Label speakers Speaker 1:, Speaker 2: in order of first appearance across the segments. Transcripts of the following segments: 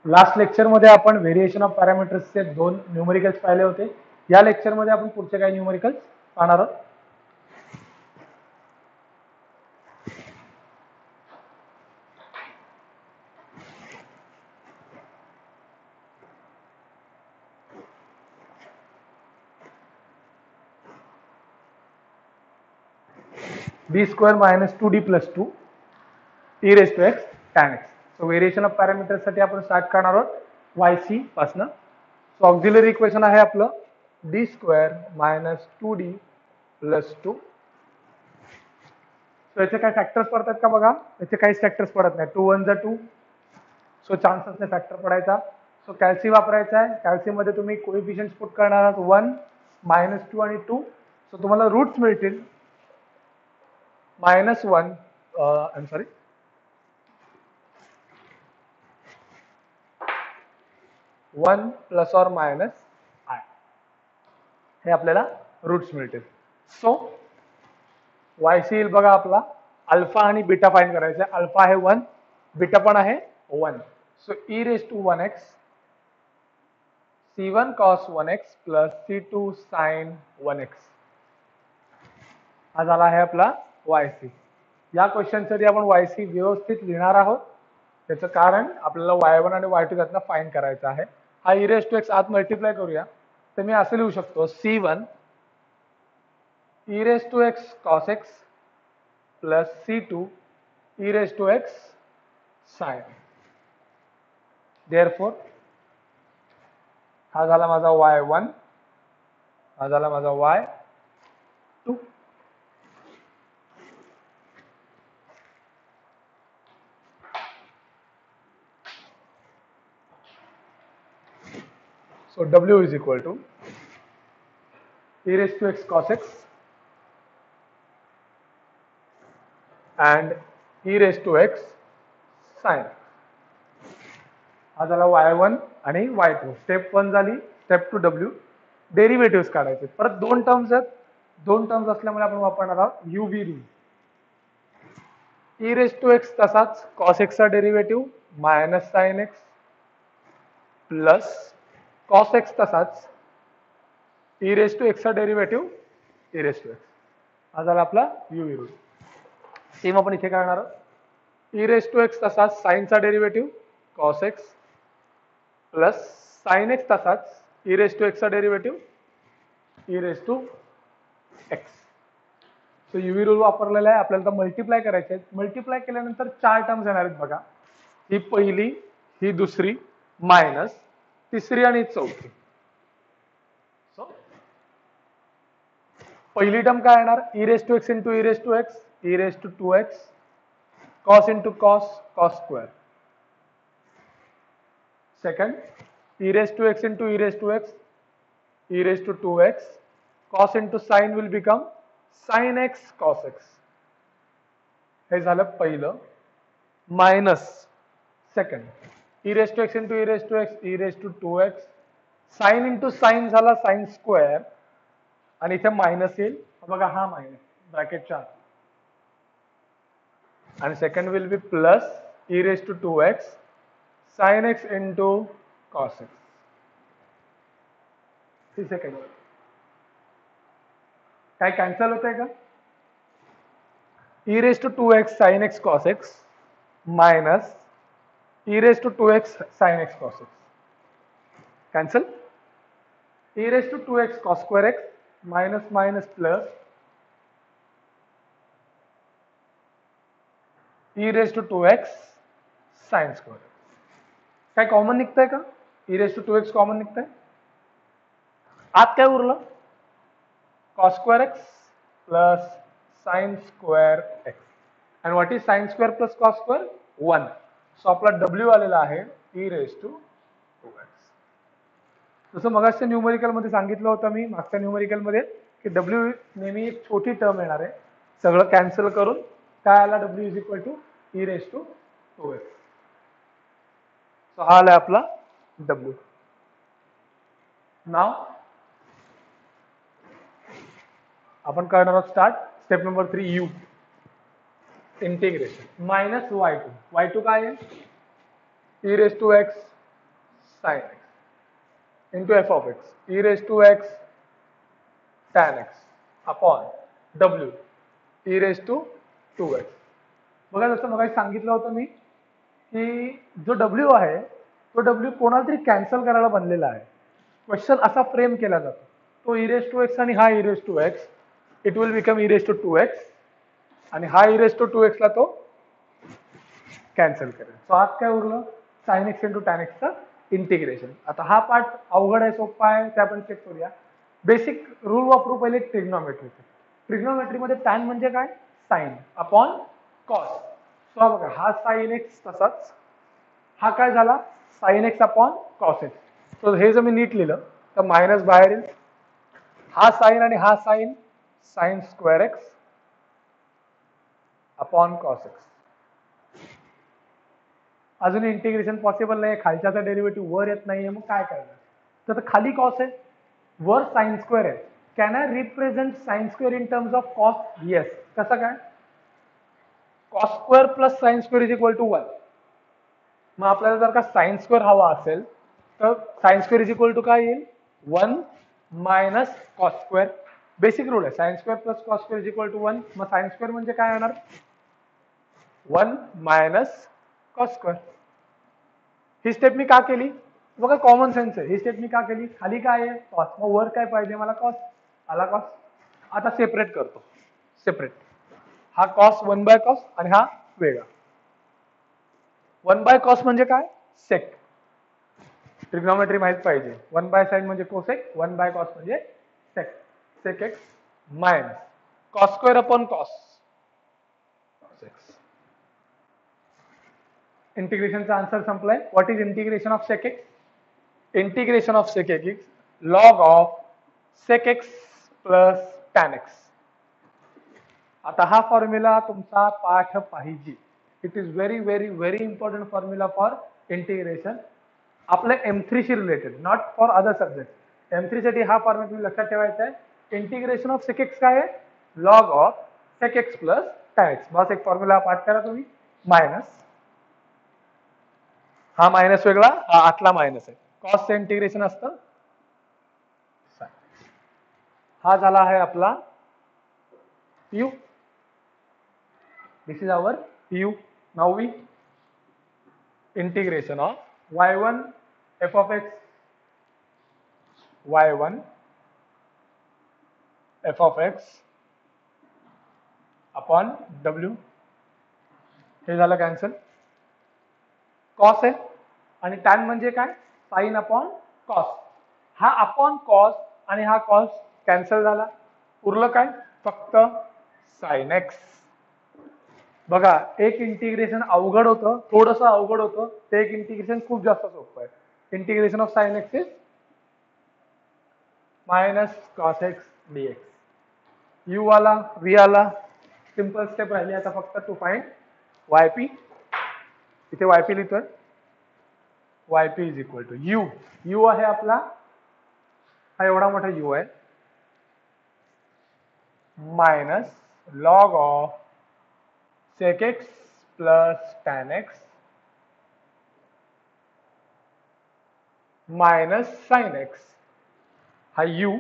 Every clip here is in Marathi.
Speaker 1: लास्ट लेक्चरमध्ये आपण व्हेरिएशन ऑफ पॅरामीटर्सचे 2 न्यूमरिकल्स पाहिले होते. या लेक्चरमध्ये आपण पुढचे काही न्यूमरिकल्स पाहणार आहोत. b square minus 2d plus 2 e raised to x tan x. So variation of parameters साठी आपण स्टार्ट करणार आहोत yc पासून. सो ऑक्झिलरी इक्वेशन आहे आपलं d square minus 2d plus 2. So याचे काही फॅक्टर्स पडतात का बघा, याचे काहीच फॅक्टर्स पडत नाही. 2 1 2. सो चान्सेस ने फॅक्टर पडायचा. सो कॅल्सी वापरायचा आहे. कॅल्सी मध्ये तुम्ही कोएफिशियंट्स पुट करणार आहात 1 -2 आणि 2. सो तुम्हाला रूट्स मिळतील -1 I am sorry 1 plus or minus I, हे आपल्याला रूट्स मिळतील. सो वायसी येईल बघा आपला अल्फा आणि बीटा फाइंड करायचा. अल्फा आहे 1, बीटा पण आहे 1. So e raise to 1x c1 cos 1x plus c2 sin 1x हा झाला आहे आपला yc. या क्वेश्चन साठी आपण yc व्यवस्थित लिहिणार आहोत. त्याचं कारण आपल्याला y1 आणि y2 त्यातनं फाइंड करायचा आहे. हा e रेज टू x आत मल्टिप्लाय करूया तर मी असं लिहू शकतो c1 e raise to x cos x plus c2 e raise to x sin. Therefore हा झाला माझा y1, हा झाला माझा y2. So W is equal to e raised to x cos x and e raised to x sin. हा झाला y1 आणि y2. स्टेप 1 झाली. स्टेप 2 W डेरिव्हेटिव्हज काढायचे. परत दोन टर्म्स आहेत. दोन टर्म्स असल्यामुळे आपण वापरणार आहोत UV rule. e raised to x तसाच cos x चा derivative minus sin x plus cos x तसाच e raised to x चा derivative e raised to x. हा झाला आपला UV रूल. सेम आपण इथे करणार आहोत. e raised to x तसाच sin चा derivative cos x plus sin x तसाच e raised to x चा derivative e raised to x. So UV rule वापरलेला आहे. आपल्याला तर मल्टिप्लाय करायचे आहे. मल्टिप्लाय केल्यानंतर 4 टर्म्स येणार आहेत बघा. ही पहिली, ही दुसरी, मायनस तिसरी आणि चौथी. सो पहिली टर्म काय येणार e raised to x into e raised to x, e raised to 2x, cos into cos, cos square. Second, e raised to x into e raised to x, e raised to 2x, cos into sin will become sin x cos x. हे झालं पहिलं. Minus second, e raised to x into e raised to x, e raised to 2x, sin into sin झाला sin स्क्वेअर आणि इथे मायनस येईल बघा, हा मायनस ब्रॅकेटच्या आत. आणि second will be plus e raised to 2x sin x into cos x. ती सेकंड काय कॅन्सल होत आहे का? e raised to 2x sin x cos x minus e raised to 2x sin x cos x. Cancel. e raised to 2x cos square x minus minus plus e raised to 2x sin square x. काय कॉमन निघतंय का? e raised to 2x common निघतंय. आत काय उरलं? cos square x plus sin square x. and what is sin square plus cos square? 1. So आपला W आलेला आहे e raised to 2x. जसं मगाच्या न्यूमरिकल मध्ये सांगितलं होतं मी मागच्या न्यूमरिकल मध्ये की W नेहमी एक छोटी टर्म येणार आहे. सगळं कॅन्सल करून काय आला W is equal to e raised to 2x. So हा आला आपला W. नाव आपण करणार आहोत start. Step number 3 U integration minus y2. y2 काय आहे? e raised to x sin x into f of x e raised to x tan x upon w e raised to 2x. बघा जसं मग सांगितलं होतं मी की जो डब्ल्यू आहे तो डब्ल्यू कोणाला तरी कॅन्सल करायला बनलेला आहे. क्वेश्चन असा फ्रेम केला जातो, तो ई रेस टू एक्स आणि हा e raise to x, it will become e raise to 2x आणि हा ई रेस टू 2x ला तो कॅन्सल करेल. सो आज काय उरलं, साइन एक्स इंटू टॅन एक्सचं इंटिग्रेशन. आता हा पार्ट अवघड आहे सोपा आहे ते आपण चेक करूया. बेसिक रूल वापरू पहिले ट्रिग्नोमेट्रीचे. ट्रिग्नोमेट्रीमध्ये टॅन म्हणजे काय, साइन अपॉन कॉस. सो बघा हा साइन एक्स तसाच, हा काय झाला sine x upon cos x. So हे जर मी नीट लिहिलं तर मायनस बाहेर येईल, हा साइन आणि हा sine, sine square x upon cos x. अजून इंटिग्रेशन पॉसिबल नाही, खालच्याचा डेरिव्हेटिव्ह वर येत नाहीये, मग काय करणार. तर खाली कॉस आहे, वर साइन स्क्वेअर आहे. Can I represent sine square in terms of cos? Yes. कसं काय, cos square plus sine square is equal to 1. मग आपल्याला जर का साइन स्क्वेअर हवा असेल तर sine square is equal to काय येईल, 1 minus cos square. Basic rule आहे, sine square plus cos square is equal to 1. मग साइन स्क्वेअर म्हणजे काय येणार, 1 मायनस कॉस स्क्वेअर. ही स्टेप मी का केली, बघा कॉमन सेन्स आहे. ही स्टेप मी का केली, खाली काय आहे कॉस, मग वर काय पाहिजे मला कॉस, आला कॉस. आता सेपरेट करतो, सेपरेट. हा कॉस 1 बाय कॉस आणि हा वेगळा. 1 बाय कॉस म्हणजे काय, सेक. ट्रिग्नोमेट्री माहित पाहिजे. 1 बाय साइन म्हणजे कोसेक, 1 बाय कॉस म्हणजे sec. Sec X minus cos square upon cos X. इंटिग्रेशनचा आन्सर संपलाय. What is integration of sec X? Integration of sec X log of sec X plus tan X. आता हा फॉर्म्युला तुमचा पाठ पाहिजे. It is very very very important formula for integration. आपल्या M3 शी related, not for other subject. M3 साठी हा फॉर्म्युला तुम्ही लक्षात ठेवायचा आहे. इंटिग्रेशन ऑफ सेक एक्स काय आहे, log of sec X plus tan X. बस एक फॉर्म्युला पाठ करा तुम्ही. मायनस, हा मायनस वेगळा, हा आतला मायनस आहे. कॉसचं इंटिग्रेशन असतं. हा झाला आहे आपला u. This is our u. Now we integration of y1 f of x, y1 f of x upon w. हे झालं कॅन्सल. कॉस आहे आणि टॅन म्हणजे काय, साइन अपॉन कॉस. हा अपॉन कॉस आणि हा कॉस कॅन्सल झाला. उरलं काय, फक्त साइन एक्स. बघा एक इंटिग्रेशन अवघड होतं, थोडंसं अवघड होतं, ते एक इंटिग्रेशन खूप जास्त सोपं आहे. Integration of sine X is minus cos X DX. U आला, व्ही आला, सिंपल स्टेप राहिली आता फक्त टू फाइंड वायपी. इथे वायपी लिहितोय, YP is equal to U. U आहे आपला, हा एवढा मोठा यू आहे, minus log of sec X plus tan X minus sine X. हा यू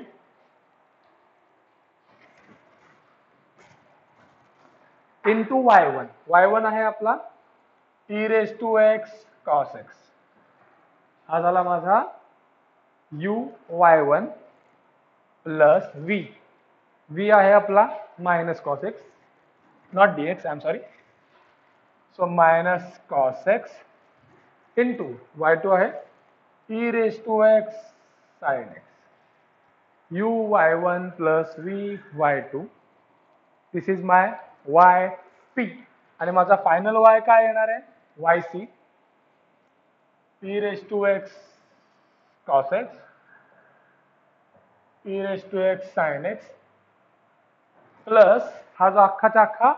Speaker 1: इंटू y1. y1 आहे आपला e raise to x cos X. हा झाला माझा u y1 plus v. v आहे आपला minus cos x, not dx, I am sorry. So minus cos x into y2 आहे e raise to x sine x. u y1 plus v y2. This is my y p आणि माझा फायनल वाय काय येणार आहे, y c. E raise to x cos x, e raise to x sine x plus हा जो अख्खाचा अख्खा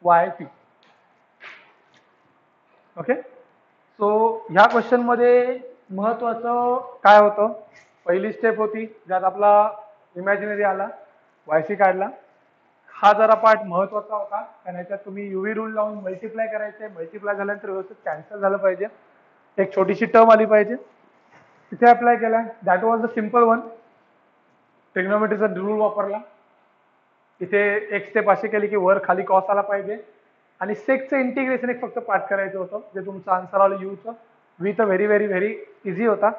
Speaker 1: वाय पी. ओके. सो ह्या क्वेश्चन मध्ये महत्वाचं काय होतं, पहिली स्टेप होती ज्यात आपला इमॅजिनरी आला, वायसी काढला. हा जरा पार्ट महत्वाचा होता, कारण याच्यात तुम्ही युव्ही रूल लावून मल्टिप्लाय करायचे, मल्टिप्लाय झाल्यानंतर व्यवस्थित कॅन्सल झालं पाहिजे, एक छोटीशी टर्म आली पाहिजे, तिथे अप्लाय केलाय. That was the simple one. ट्रिग्नोमेट्रीचा रूल वापरला, इथे एक स्टेप अशी केली की वर खाली कॉस आला पाहिजे, आणि सेकचं इंटिग्रेशन एक फक्त पाठ करायचं होतं, जे तुमचं आन्सर आलं यूचं. व्ही तर व्हेरी व्हेरी व्हेरी इझी होता.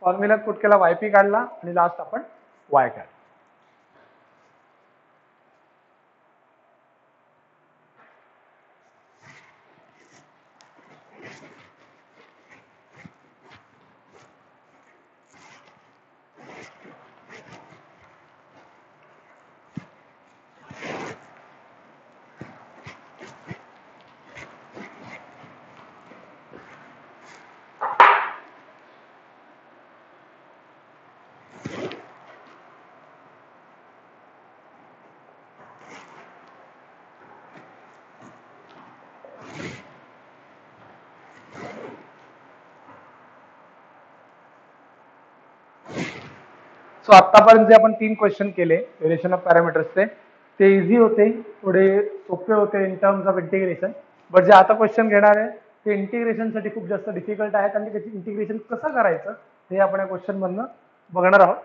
Speaker 1: फॉर्म्युल्यात पुट केला, वायपी काढला, आणि लास्ट आपण वाय काढला. सो आतापर्यंत जे आपण 3 क्वेश्चन केले व्हेरिएशन ऑफ पॅरामीटर्सचे, ते इझी होते, थोडे सोपे होते in terms of integration. But जे आता क्वेश्चन घेणार आहे ते इंटिग्रेशनसाठी खूप जास्त डिफिकल्ट आहे, कारण त्याची इंटिग्रेशन कसं करायचं हे आपण या क्वेश्चन मधनं बघणार आहोत.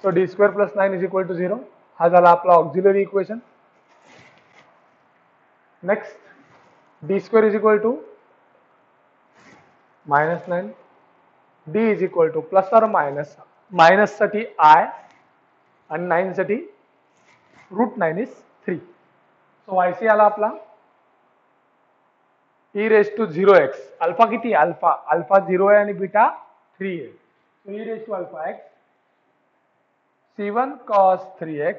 Speaker 1: So d square plus 9 is equal to 0, हा झाला आपला auxiliary equation. Next, d square is equal to -9, d is equal to plus or minus, minus साठी आय आणि 9 साठी √9 इज 3. सो वायसी आला आपला e⁻0x. अल्फा किती? अल्फा 0 आहे आणि बीटा 3 आहे. So e⁻α x c1 cos 3x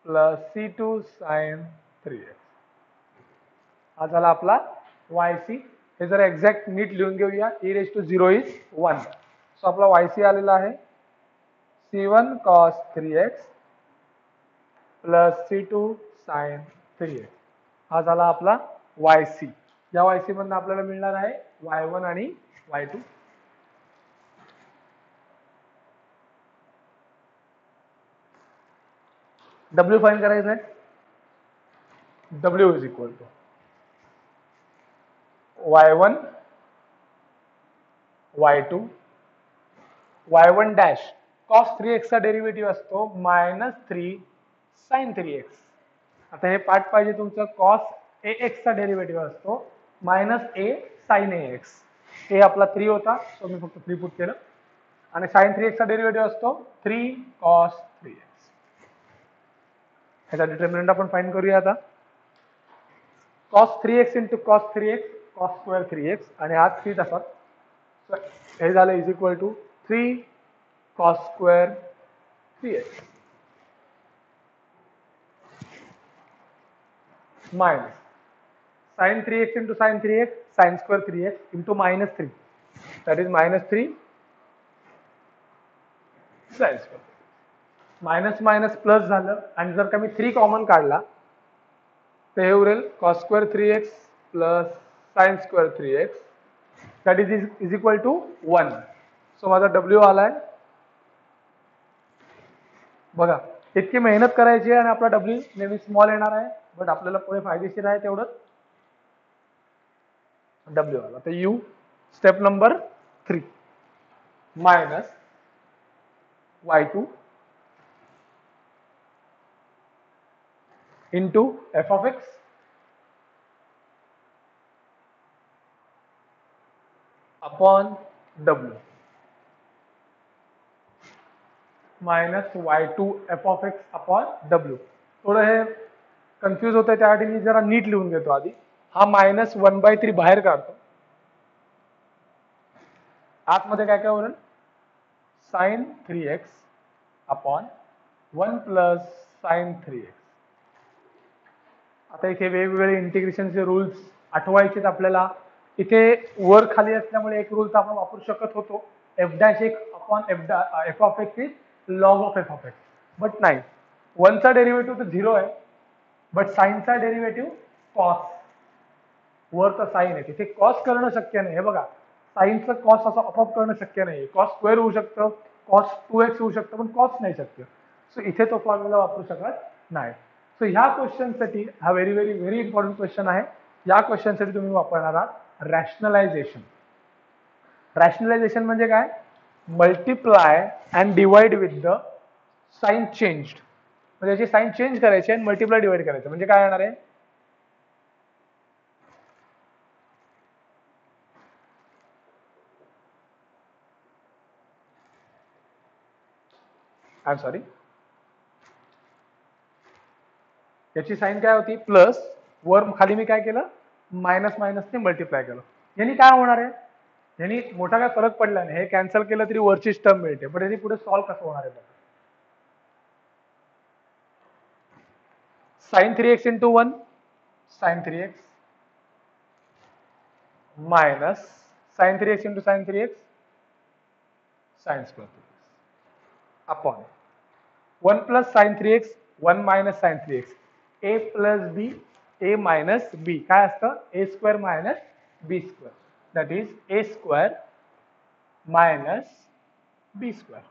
Speaker 1: plus c2 sin 3x. हा झाला आपला वायसी. हे जरा एक्झॅक्ट नीट लिहून घेऊया. e⁻0 is 1. सो आपला वायसी आलेला आहे c1 cos 3x plus c2 sin 3x. हा झाला आपला वायसी. या वायसी मधून आपल्याला मिळणार आहे y1 आणि y2. W फाइंड करायचं आहे. W is equal to y1 y2 y1 dash cos 3x चा डेरिव्हेटिव्ह असतो -3 sin 3x. आता हे पार्ट पाहिजे तुमचं. cos ax चा डेरिव्हेटिव्ह असतो -a sin ax. हे आपला 3 होता, सो मी फक्त 3 पुट केलं, आणि sin 3x चा डेरिव्हेटिव्ह असतो 3 cos 3x. ह्याचा डिटर्मिनंट आपण फाइंड करूया आता. cos 3x into cos 3x cos square 3x, आणि हा 3 तसाच. हे झालं is equal to 3 cos square 3x minus sin 3x into sin 3x sin square 3x into -3, that is -3 sin square. Minus minus plus झालं, आणि जर का मी 3 कॉमन काढला तर हे उरेल cos square 3x plus sin square 3x, that is equal to 1. So माझा W आलाय. बघा, इतकी मेहनत करायची आहे आणि आपला W नेहमी स्मॉल येणार आहे, बट आपल्याला पुढे फायदेशीर आहे तेवढंच. W आला तर U step number 3 minus y2 into f of x upon W minus y2 f of x upon W. थोडं हे कन्फ्यूज होतंय, त्यासाठी मी जरा नीट लिहून घेतो आधी. हा -1/3 बाहेर काढतो. आतमध्ये काय काय उरेल? sin 3x upon 1 plus sin 3x. आता इथे वेगवेगळे इंटिग्रेशनचे रूल्स आठवायचे आपल्याला. इथे वर खाली असल्यामुळे एक रूल तर आपण वापरू शकत होतो, f' upon f of x is log of f of x. But नाही, 1 चा डेरिव्हेटिव्ह तर 0 आहे, बट साइन चा डेरिव्हेटिव्ह कॉस. वर तर साइन आहे, तिथे कॉस करणं शक्य नाही. हे बघा, साइनचं कॉस असं आपोआप करणं शक्य नाही. कॉस स्क्वेअर होऊ शकतं, cos 2x होऊ शकतं, पण कॉस नाही शक्य. सो इथे तो फॉर्म्युला वापरू शकत नाही. सो ह्या क्वेश्चनसाठी हा very very very important question आहे. या क्वेश्चनसाठी तुम्ही वापरणार आहात रॅशनलायझेशन. रॅशनलायझेशन म्हणजे काय? Multiply and divide with the sign changed. म्हणजे याची साइन चेंज करायची आणि मल्टिप्लाय डिवाइड करायचं. म्हणजे काय येणार आहे? आय एम सॉरी, याची साइन काय होती? प्लस, वर खाली मी काय केलं? मायनस मायनसने मल्टिप्लाय केलं. यांनी काय होणार आहे? यांनी मोठा काय फरक पडला नाही. हे कॅन्सल केलं तरी वरचीच टर्म मिळते. पण याची पुढे सॉल्व्ह कसं होणार आहे? Sine 3x into 1 sine 3x minus sine 3x into sine 3x sine square 3x upon 1 plus sine 3x 1 minus sine 3x a plus b a minus b काय असतं? a square minus b square that is a square minus b square.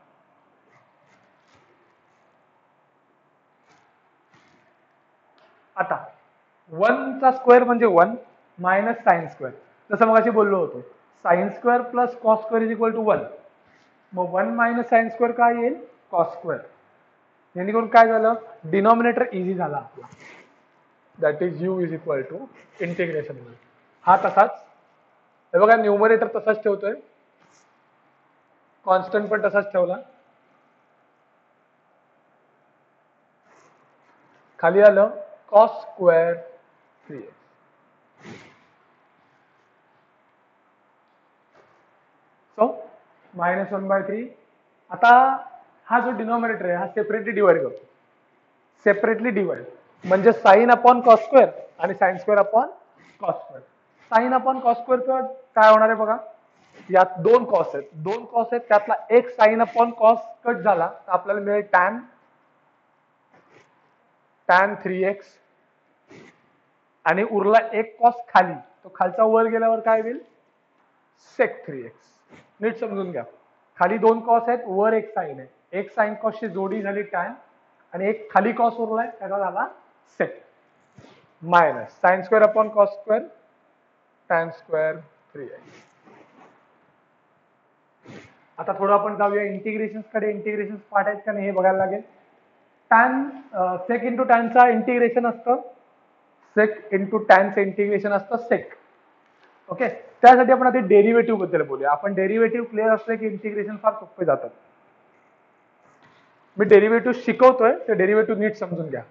Speaker 1: आता 1 चा स्क्वेअर म्हणजे 1 मायनस साइन स्क्वेअर. जसं मगाशी बोललो होतो, sine square plus cos square is equal to 1. मग 1 मायनस साइन स्क्वेअर काय येईल? Cos square. जेणेकरून काय झालं? डिनॉमिनेटर इझी झाला आपला. That is u is equal to integration. हा तसाच, हे बघा न्यूमरेटर तसाच ठेवतोय, कॉन्स्टंट पण तसाच ठेवला. खाली आलं cos square 3x. So minus 1/3. आता हा जो डिनॉमिनेटर आहे हा सेपरेटली डिवाइड करतो. सेपरेटली डिवाइड म्हणजे साइन अपॉन कॉस स्क्वेअर आणि sign square upon cos square. Sine upon cos square काय होणार आहे बघा? यात दोन कॉस आहेत, दोन कॉस आहेत, त्यातला एक साइन अपॉन कॉस कट झाला तर आपल्याला मिळेल टॅन 3x आणि उरला एक कॉस खाली, तो खालचा वर गेल्यावर काय होईल? सेक 3x. नीट समजून घ्या, खाली दोन कॉस आहेत, वर एक साइन आहे. एक साइन कॉसची जोडी झाली टॅन आणि एक खाली कॉस उरलाय त्याचा झाला sec. Minus sine square upon cos square tan square 3x. आता थोडं आपण जाऊया इंटिग्रेशन कडे. इंटिग्रेशन पार्ट आहेत का नाही हे बघायला लागेल. टॅन सेक इंटू टॅनचा इंटिग्रेशन असतं, सेक इंटू टॅनचं इंटिग्रेशन असतं सेक. ओके, त्यासाठी आपण आधी डेरिव्हेटिव्ह बद्दल बोलूया. आपण डेरिव्हेटिव्ह क्लिअर असले की इंटिग्रेशन फार सोपे जातात. मी डेरिव्हेटिव्ह शिकवतोय, ते डेरिव्हेटिव्ह नीट समजून घ्या.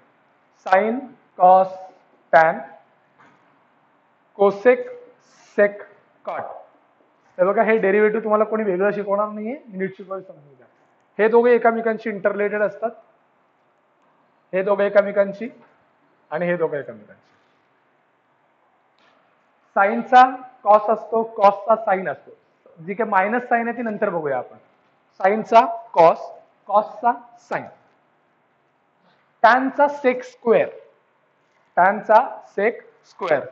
Speaker 1: Sine cos tan cosec sec cot. हे बघा, हे डेरिव्हेटिव्ह तुम्हाला कोणी वेगळं शिकवणार नाहीये, नीट शिकवायला समजून घ्या. हे दोघे एकामेकांशी इंटररिलेटेड असतात, हे दोघे एकामेकांशी आणि हे दोघे एकामेकांशी. साइनचा कॉस असतो, कॉसचा साइन असतो. जी काही मायनस साइन आहे ती नंतर बघूया आपण. साइनचा कॉस, कॉसचा साइन. टॅनचा सेक स्क्वेअर, टॅनचा सेक स्क्वेअर.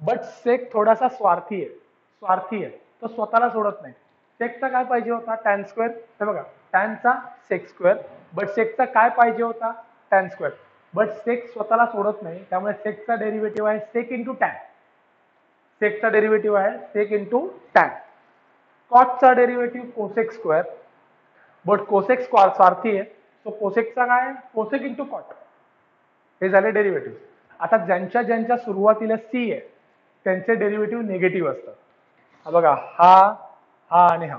Speaker 1: बट सेक थोडासा स्वार्थी आहे, स्वार्थी आहे, तो स्वतःला सोडत नाही. सेकचा काय पाहिजे होता? Tan square. हे बघा, टॅनचा सेक स्क्वेअर, बट सेकचा काय पाहिजे होता? Tan square. बट सेक स्वतःला सोडत नाही, त्यामुळे सेकचा डेरिव्हेटिव्ह आहे सेक इंटू टॅन. सेकचा डेरिव्हेटिव्ह आहे सेक इंटू टॅन. कॉटचा derivative cosec square, but cosec स्वार्थी आहे, सो कोसेकचा काय? Cosec into cot. हे झाले डेरिव्हेटिव्ह. आता ज्यांच्या ज्यांच्या सुरुवातीला सी आहे त्यांचे डेरिव्हेटिव्ह निगेटिव्ह असतात. हा बघा, हा आणि हा,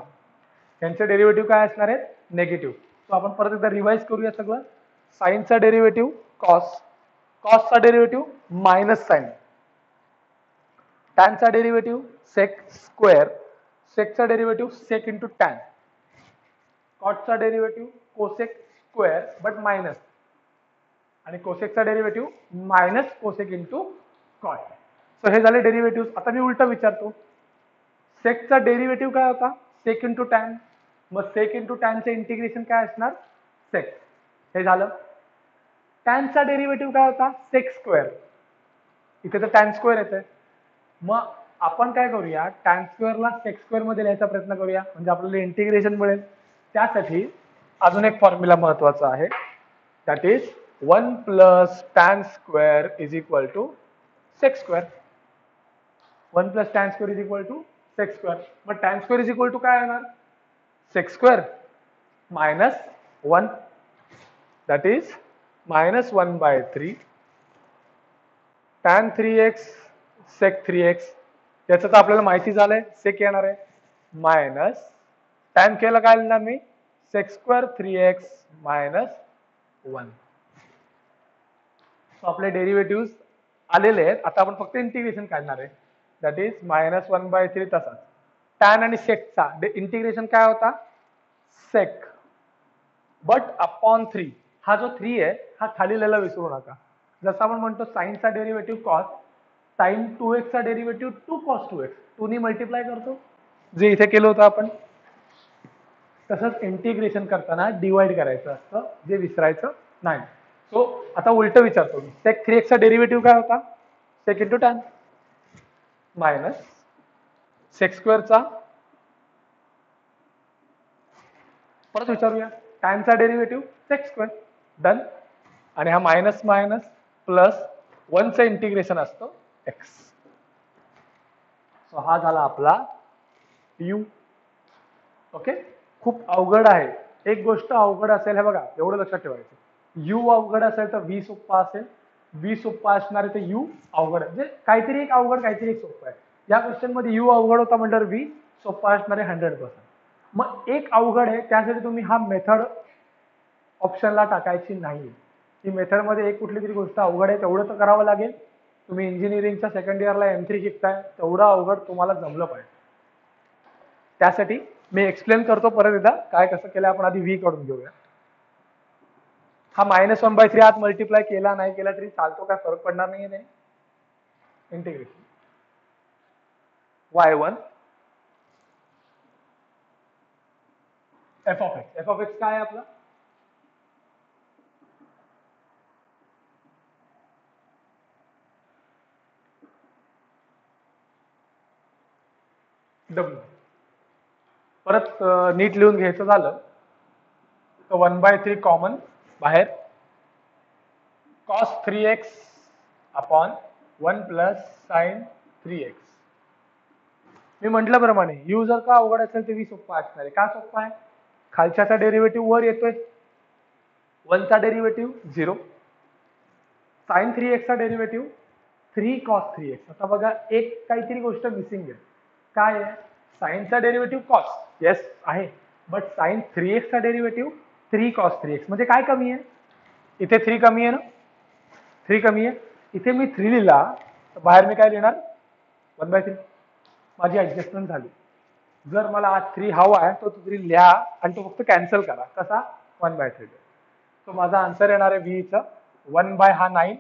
Speaker 1: त्यांचे डेरिव्हेटिव्ह काय असणार आहेत? निगेटिव्ह. सो आपण परत एकदा रिवाइज करूया सगळं. साइनचा डेरिव्हेटिव्ह कॉस, कॉसचा डेरिव्हेटिव्ह मायनस साइन, टॅनचा डेरिव्हेटिव्ह सेक स्क्वेअर, सेकचा डेरिव्हेटिव्ह सेक इंटू टॅन, कॉटचा derivative cosec square but minus, आणि कोसेकचा derivative minus cosec into cot. So हे झाले डेरिव्हेटिव्ह. आता मी उलट विचारतो, सेकचा डेरिव्हेटिव्ह काय होता? सेक इंटू टॅन. मग सेक इंटू टॅनचे इंटिग्रेशन काय असणार? सेक. हे झालं. टॅनचा डेरिव्हेटिव्ह काय होता? Sec square. इथे तर टॅन स्क्वेअर येते. मग आपण काय करूया, टॅन स्क्वेअरला सेक स्क्वेअर मध्ये लिहायचा प्रयत्न करूया, म्हणजे आपल्याला इंटिग्रेशन मिळेल. त्यासाठी अजून एक फॉर्म्युला महत्वाचा आहे, that is 1 plus tan square is equal to sec square. 1 plus tan square is equal to sec square. मग tan square is equal to काय येणार? Sec square minus 1, that is -1/3 tan 3x sec 3x. याचं तर आपल्याला माहिती झालंय, सेक येणार आहे मायनस टॅन केलं काय लिहिणार मी? Sec square 3x minus 1. So आपले डेरिव्हेटिव्ह आलेले आहेत. आता आपण फक्त इंटिग्रेशन काढणार आहे, दॅट इज -1/3. तसाच टॅन आणि सेकचा इंटिग्रेशन काय होता? सेक बट अपॉन 3. हा जो 3 आहे हा खाली लिहायला विसरू नका. जसं आपण म्हणतो साईनचा डेरिव्हेटिव्ह कॉस, साइन 2x चा डेरिव्हेटिव्ह 2 cos 2x, 2 ने मल्टिप्लाय करतो जे इथे केलं होतं आपण. तसंच इंटिग्रेशन करताना डिवाइड करायचं असतं, जे विसरायचं नाही. सो आता उलट विचारतो मी, सेक 3x चा डेरिव्हेटिव्ह काय होता? सेक इंटू टॅन मायनस सेक स्क्वेअरचा, परत विचारूया, टॅनचा डेरिव्हेटिव्ह सेक स्क्वेअर. डन. आणि हा मायनस मायनस प्लस 1चं इंटिग्रेशन असतं एक्स. सो हा झाला आपला यू. ओके. खूप अवघड आहे. एक गोष्ट अवघड असेल, हे बघा एवढं लक्षात ठेवायचं, यू अवघड असेल तर व्ही सोप्पा असेल, व्ही सोप्पा असणार आहे तर यू अवघड आहे. म्हणजे काहीतरी एक अवघड काहीतरी एक सोप्पं आहे. या क्वेश्चन मध्ये यू अवघड होता म्हणल्यावर व्ही सोप्पा असणार आहे 100%. मग एक अवघड आहे, त्यासाठी तुम्ही हा मेथड ऑप्शनला टाकायची नाही. ही मेथड मध्ये एक कुठली तरी गोष्ट अवघड आहे तेवढं तर करावं लागेल. तुम्ही इंजिनिअरिंगच्या सेकंड इयरला M3 शिकताय, तेवढं अवघड तुम्हाला जमलं पाहिजे. त्यासाठी मी एक्सप्लेन करतो परत एकदा काय कसं केलं. आपण आधी व्ही कडून घेऊया. हा -1/3 आत मल्टिप्लाय केला नाही केला तरी चालतो, काय फरक पडणार नाहीये ते. Integration y1 f of x. f of x काय आहे आपला? w. परत नीट लिहून घ्यायचं झालं तर 1/3 कॉमन बाहेर, cos 3x upon 1 plus sine 3x. मी म्हटल्याप्रमाणे यू जर का अवघड असेल तर व्ही सोप्पा असणार आहे. का सोप्पा आहे? खालच्याचा डेरिव्हेटिव्ह वर येतोय, 1चा डेरिव्हेटिव्ह 0, साइन 3x चा डेरिव्हेटिव्ह 3 cos 3x. आता बघा एक काहीतरी गोष्ट मिसिंग आहे. काय आहे? साइनचा डेरिव्हेटिव्ह कॉस, येस आहे, बट साइन 3x चा डेरिव्हेटिव्ह 3 cos 3x. म्हणजे काय कमी आहे? इथे 3 कमी आहे ना, 3 कमी आहे. इथे मी 3 लिहिला तर बाहेर मी काय लिहिणार? 1/3. माझी ऍडजस्टमेंट झाली. जर मला 3 हवा आहे तो 3 लिहा आणि तो फक्त कॅन्सल करा. कसा? 1/3. तो माझा आन्सर येणार आहे व्हीचा 1/9.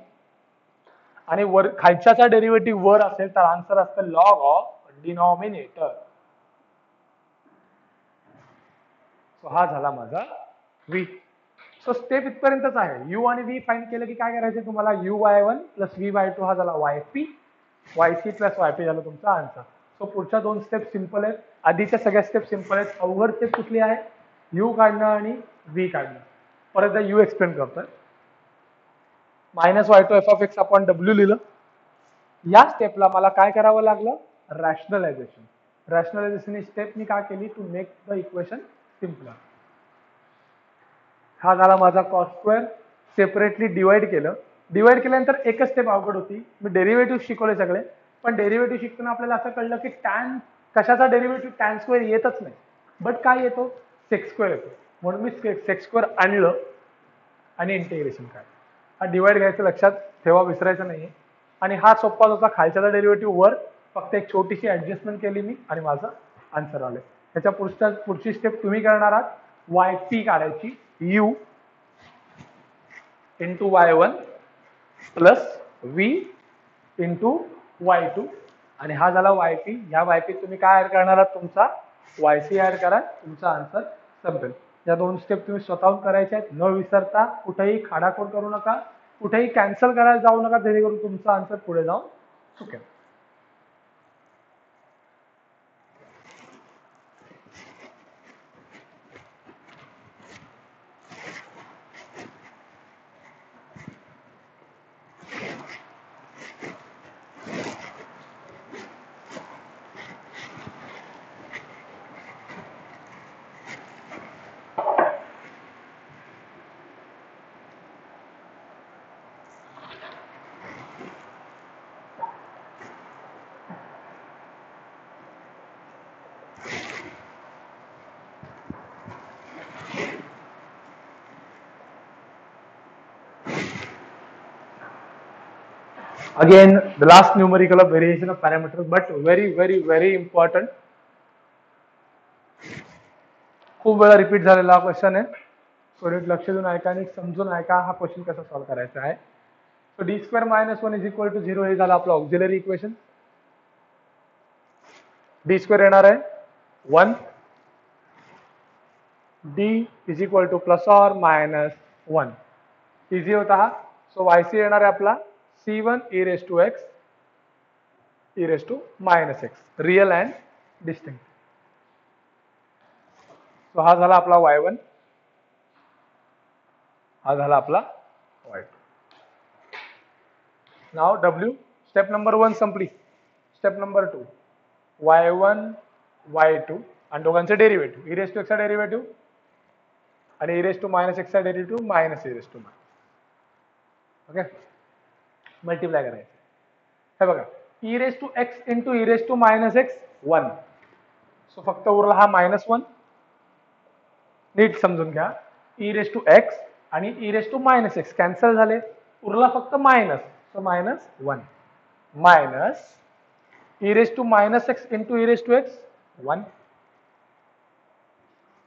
Speaker 1: आणि वर खालच्याचा डेरिव्हेटिव्ह वर असेल तर आन्सर असतं लॉग ऑफ डिनॉमिनेटर. सो हा झाला माझा व्ही. सो स्टेप इथपर्यंतच आहे. यू आणि व्ही फाइंड केलं की काय करायचं तुम्हाला? uy1 प्लस v/2 हा झाला yp, yc प्लस yp झाला तुमचा आन्सर. सो पुढच्या 2 स्टेप सिंपल आहेत. आधीच्या सगळ्या स्टेप सिंपल आहेत. अवघड स्टेप कुठली आहे? यू काढणं आणि व्ही काढणं. परत यू एक्सप्लेन करतोय. -y2 f of x upon w लिहिलं. या स्टेपला मला काय करावं लागलं? रॅशनलायझेशन. रॅशनलायझेशन स्टेप मी का केली? To make the equation simpler. हा झाला माझा कॉस स्क्वेअर. सेपरेटली डिवाइड केलं. डिवाइड केल्यानंतर एकच स्टेप अवघड होती. मी डेरिव्हेटिव्ह शिकवले सगळे, पण डेरिव्हेटिव्ह शिकताना आपल्याला असं कळलं की टॅन कशाचा डेरिव्हेटिव्ह टॅन स्क्वेअर येतच नाही, बट काय येतो? सेक स्क्वेअर येतो. म्हणून मी सेक स्क्वेअर आणलं आणि इंटिग्रेशन काय. हा डिवाइड घ्यायचं लक्षात ठेवा, विसरायचं नाही. आणि हा सोप्पाच होता. खालच्याचा डेरिव्हेटिव्ह वर, फक्त एक छोटीशी ऍडजस्टमेंट केली मी आणि माझं आन्सर आलं. त्याच्या पुढची स्टेप तुम्ही करणार आहात. yp काढायची, u into y1 plus v into y2. आणि हा झाला yp. ह्या yp तुम्ही काय ऍड करणार आहात? तुमचा yc ऍड करा, तुमचा आन्सर संपेल. या 2 स्टेप तुम्ही स्वतःहून करायच्या आहेत. न विसरता कुठेही खाडाखोड करू नका, कुठेही कॅन्सल करायला जाऊ नका, जेणेकरून तुमचा आन्सर पुढे जाऊन चुकेल. Again, the last numerical of variation of parameters, but very important. खूप वेळा रिपीट झालेला हा क्वेश्चन आहे. थोडे लक्ष देऊन ऐका आणि समजून ऐका हा क्वेश्चन कसा सॉल्व्ह करायचा आहे. So d square minus 1 is equal to 0 हे झालं आपलं ऑक्झिलरी इक्वेशन. डी स्क्वेअर येणार आहे 1, d is equal to plus or minus 1. Easy होता हा. सो वायसी येणार आहे आपला C1 e raise to x e raise to minus x, real and distinct. So हा झाला आपला y1, हा झाला आपला y2. नाव w, स्टेप नंबर 1 संपली. स्टेप नंबर 2, y1 y2 आणि दोघांचे derivative. e raise to x चा डेरिव्हेटिव्ह आणि e raise to minus x चा derivative minus e raise to minus. Okay, multiply करायचं. हे बघा e raise to x into e raise to minus x 1. So फक्त उरला हा मायनस 1. नीट समजून घ्या, e रेस टू एक्स आणि e raise to minus x cancel झाले, उरला फक्त minus. So minus 1 minus e raise to minus x into e raise to x 1.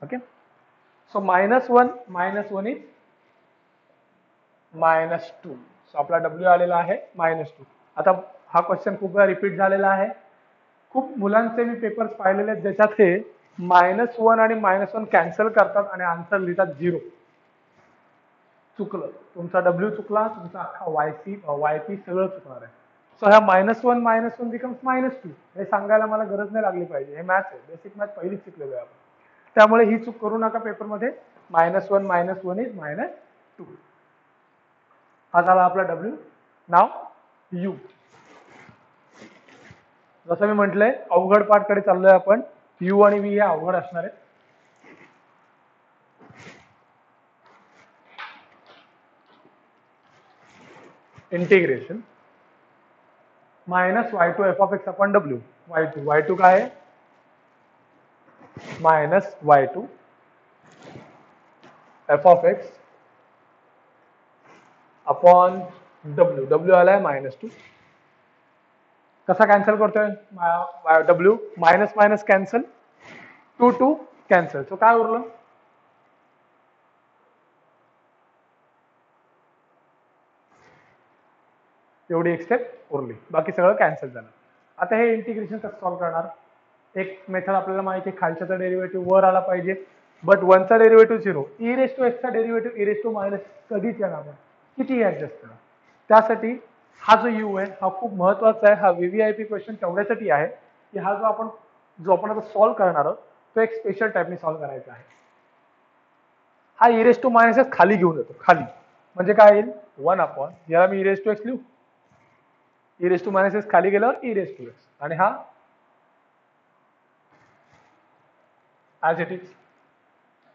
Speaker 1: Okay, so minus 1 is minus 2. So आपला w आलेला आहे मायनस 2. आता हा क्वेश्चन खूप वेळा रिपीट झालेला आहे. खूप मुलांचे मी पेपर्स पाहिलेले आहेत ज्याच्यात हे -1 आणि -1 कॅन्सल करतात आणि आन्सर लिहितात 0. चुकलं, तुमचा w चुकला, तुमचा अख्खा yp सगळं चुकणार आहे. सो ह्या -1 बिकम्स -2. हे सांगायला मला गरज नाही लागली पाहिजे. हे मॅथ्स आहे, बेसिक मॅथ्स पहिलीच शिकलेलो आहे आपण. त्यामुळे ही चूक करू नका पेपरमध्ये. -1 इज -2. हा झाला आपला w. नाव u. जसं मी म्हटलंय अवघड पार्ट कडे चाललोय आपण. u आणि v हे अवघड असणार आहे. Integration -y2 f of x upon w. y2 काय आहे? -y2 f of x upon w आलाय -2. कसा कॅन्सल करतोय w? Minus cancel, 2 cancel. So काय उरलं? एवढी एक स्टेप उरली, बाकी सगळं कॅन्सल झालं. आता हे इंटिग्रेशन कसं सॉल्व्ह करणार? एक मेथड आपल्याला माहिती आहे, खालच्याचा डेरिव्हेटिव्ह वर आला पाहिजे, बट 1 चा derivative 0. e raise to x चा derivative e raise to minus कधीच येणार नाही, किती ऍडजस्ट करा. त्यासाठी हा जो u आहे हा खूप महत्वाचा आहे. हा व्हीव्हीआयपी क्वेश्चन तेवढ्यासाठी आहे की हा जो आपण आता सॉल्व्ह करणार आहोत तो एक स्पेशल टाईपने सॉल्व्ह करायचा आहे. हा e raise to minus x खाली घेऊन येतो, खाली म्हणजे काय येईल? 1 अपॉन, याला मी e रेस टू एक्स लिहू, e raise to minus x खाली गेल्यावर e रेस टू एक्स, आणि हा ऍज इट इज.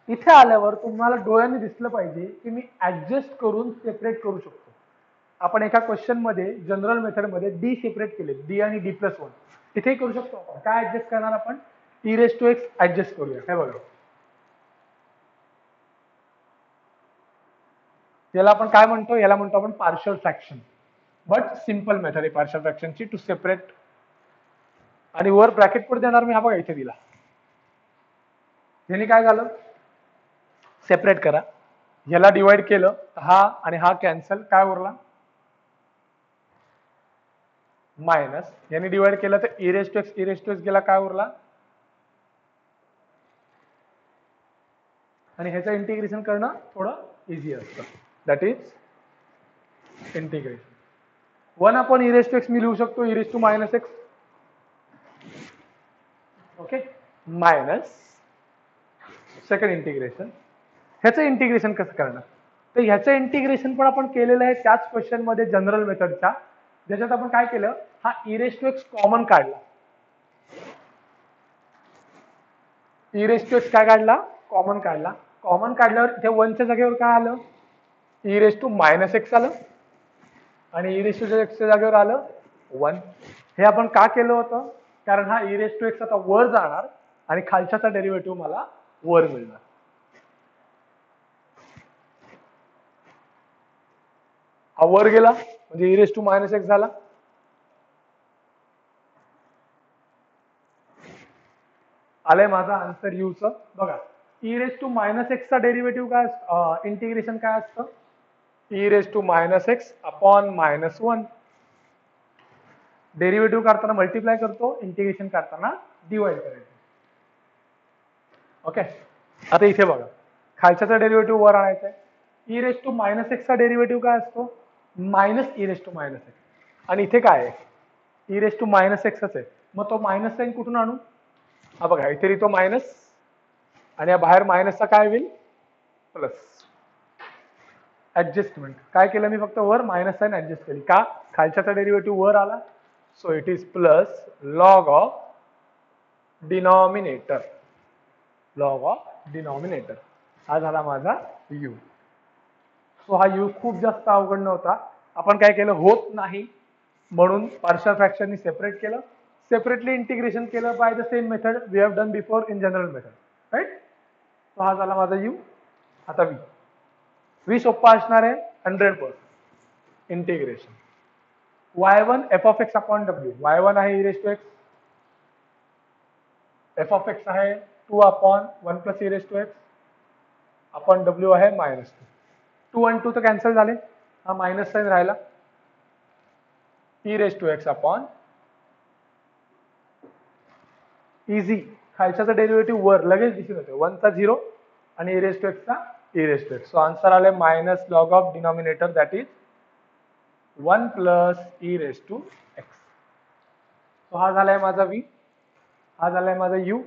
Speaker 1: इथे आल्यावर तुम्हाला डोळ्यांनी दिसलं पाहिजे की मी ऍडजस्ट करून सेपरेट करू शकतो. आपण एका क्वेश्चन मध्ये जनरल मेथड मध्ये डी सेपरेट केले, डी आणि d+1. इथे करू शकतो आपण. काय ऍडजस्ट करणार आपण? e raise to x adjust करूया. हे बघा, याला आपण काय म्हणतो? याला म्हणतो आपण partial fraction. But simple method आहे पार्शियल फ्रॅक्शनची टू सेपरेट. आणि वर ब्रॅकेट पुढे देणार मी, हा बघा इथे दिला. याने काय झालं? सेपरेट करा. याला डिवाइड केलं, हा आणि हा कॅन्सल, काय उरला? मायनस. याने डिवाइड केलं तर e रेस टू एक्स गेला, काय उरला? आणि ह्याचं इंटिग्रेशन करणं थोडं इझी असतं. That is integration. 1 upon e raise to x मी लिहू शकतो e raise to minus x. Okay, minus second integration. ह्याचं इंटिग्रेशन कसं करणार? तर ह्याचं इंटिग्रेशन पण आपण केलेलं आहे त्याच क्वेश्चन मध्ये जनरल मेथडच्या, ज्याच्यात आपण काय केलं? हा e raise to x common काढला. e रेस टू एक्स काय काढला? कॉमन काढला. कॉमन काढल्यावर इथे 1च्या जागेवर काय आलं? e raise to minus x आलं आणि e रेस टू एक्सच्या जागेवर आलं 1. हे आपण का केलं होतं? कारण हा e रेस टू एक्स आता वर जाणार आणि खालच्याचा डेरिव्हेटिव्ह मला वर मिळणार. हा वर गेला म्हणजे e raise to minus x झाला. आलंय माझा आन्सर यूचं. बघा ई रेस टू मायनस एक्सचा डेरिव्हेटिव्ह काय इंटिग्रेशन काय असतं? E raise to minus x upon minus one. Derivative करताना मल्टिप्लाय करतो, इंटिग्रेशन करताना डिवाइड करायचं. ओके, आता इथे बघा खालच्याचा डेरिव्हेटिव्ह वर आणायचा आहे. ई रेस टू मायनस एक्सचा डेरिव्हेटिव्ह काय असतो? Minus e raise to minus x. आणि इथे काय आहे? ई रेस टू मायनस एक्सच आहे. मग तो मायनस साईन कुठून आणू? हा बघा इथे तो मायनस आणि या बाहेर मायनसचा काय होईल? प्लस. ऍडजस्टमेंट काय केलं मी? फक्त वर मायनस साईन ऍडजस्ट केली. का? खालच्याचा डेरिव्हेटिव्ह वर आला, so it is plus log of denominator. Log of denominator हा झाला माझा यू. सो हा यू खूप जास्त अवघड नव्हता. आपण काय केलं? होत नाही म्हणून पार्शियल फ्रॅक्शननी सेपरेट केलं, सेपरेटली इंटिग्रेशन केलं by the same method we have done before in general method, right. So हा झाला माझा यू. आता वी. वी सोप्पा असणार आहे 100%. Integration y1 F of x upon W. y1 आहे e raise to x, F of x आहे 2 upon 1 plus e raise to x upon W आहे मायनस 2. 2 आणि 2 तर कॅन्सल झाले, हा मायनस साईन राहिला. E raise to x upon easy खालच्याचा डेरिव्हेटिव्ह वर लगेच दिसून येतो, 1 चा 0 आणि ई रेस टू एक्सचा e raise to x. So answer आले minus log of denominator that is 1 plus e raise to x. So हा झालाय माझा वी, हा झालाय माझा यू.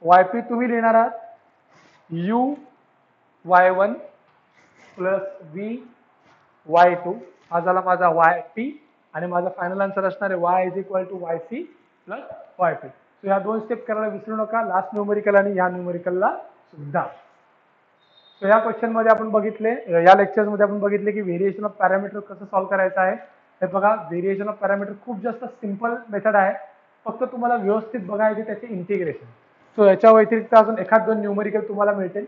Speaker 1: वायपी तुम्ही लिहिणार आहात you y1 plus we y2. हा झाला माझा yp आणि माझा फायनल आन्सर असणार आहे y is equal to yc plus yp. So ह्या दोन स्टेप करायला विसरू नका, लास्ट न्यूमेरिकल आणि ह्या न्यूमेरिकलला सुद्धा. सो या क्वेश्चन मध्ये आपण बघितले, या लेक्चर मध्ये आपण बघितले की व्हेरिएशन ऑफ पॅरामीटर कसं सॉल्व्ह करायचं आहे. हे बघा व्हेरिएशन ऑफ पॅरामीटर खूप जास्त सिंपल मेथड आहे, फक्त तुम्हाला व्यवस्थित बघायचे त्याचे इंटिग्रेशन. सो याच्या व्यतिरिक्त अजून एखाद दोन न्यूमेरिकल तुम्हाला मिळतील,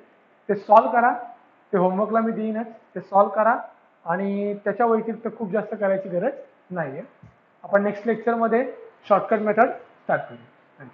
Speaker 1: ते सॉल्व्ह करा. ते होमवर्कला मी देईनच, ते सॉल्व्ह करा आणि त्याच्या व्यतिरिक्त खूप जास्त करायची गरज नाहीये. आपण नेक्स्ट लेक्चरमध्ये शॉर्टकट मेथड स्टार्ट करू. थँक्यू.